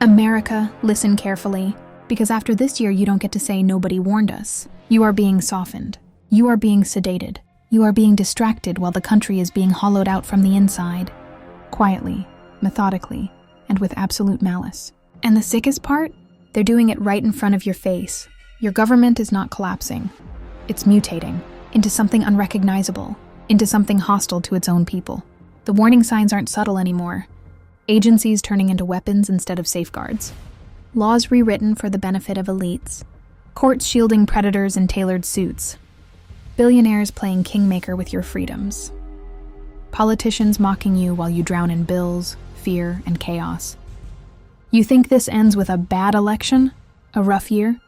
America, listen carefully, because after this year you don't get to say nobody warned us. You are being softened. You are being sedated. You are being distracted while the country is being hollowed out from the inside. Quietly, methodically, and with absolute malice. And the sickest part? They're doing it right in front of your face. Your government is not collapsing. It's mutating into something unrecognizable, into something hostile to its own people. The warning signs aren't subtle anymore. Agencies turning into weapons instead of safeguards. Laws rewritten for the benefit of elites. Courts shielding predators in tailored suits. Billionaires playing kingmaker with your freedoms. Politicians mocking you while you drown in bills, fear, and chaos. You think this ends with a bad election? A rough year?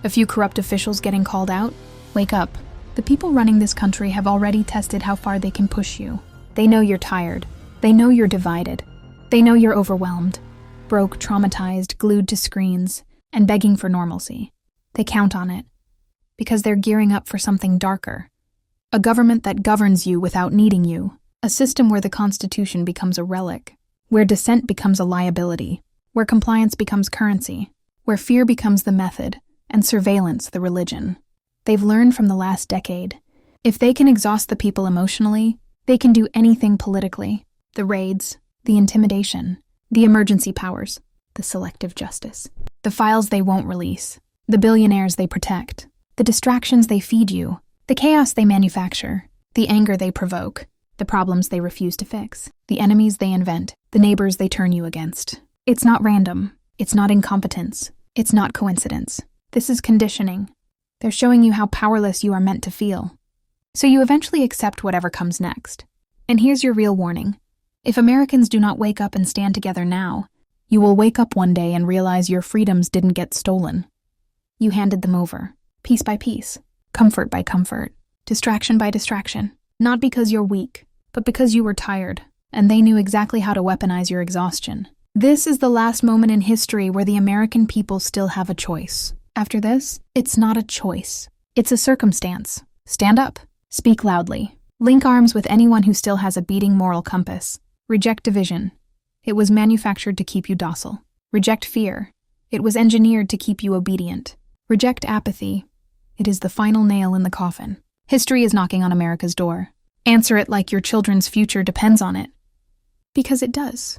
A few corrupt officials getting called out? Wake up. The people running this country have already tested how far they can push you. They know you're tired. They know you're divided. They know you're overwhelmed, broke, traumatized, glued to screens, and begging for normalcy. They count on it, because they're gearing up for something darker. A government that governs you without needing you. A system where the Constitution becomes a relic, where dissent becomes a liability, where compliance becomes currency, where fear becomes the method, and surveillance the religion. They've learned from the last decade. If they can exhaust the people emotionally, they can do anything politically. The raids, the intimidation, the emergency powers, the selective justice. The files they won't release, the billionaires they protect, the distractions they feed you, the chaos they manufacture, the anger they provoke, the problems they refuse to fix, the enemies they invent, the neighbors they turn you against. It's not random. It's not incompetence. It's not coincidence. This is conditioning. They're showing you how powerless you are meant to feel. So you eventually accept whatever comes next. And here's your real warning. If Americans do not wake up and stand together now, you will wake up one day and realize your freedoms didn't get stolen. You handed them over, piece by piece, comfort by comfort, distraction by distraction. Not because you're weak, but because you were tired, and they knew exactly how to weaponize your exhaustion. This is the last moment in history where the American people still have a choice. After this, it's not a choice. It's a circumstance. Stand up. Speak loudly. Link arms with anyone who still has a beating moral compass. Reject division. It was manufactured to keep you docile. Reject fear. It was engineered to keep you obedient. Reject apathy. It is the final nail in the coffin. History is knocking on America's door. Answer it like your children's future depends on it. Because it does.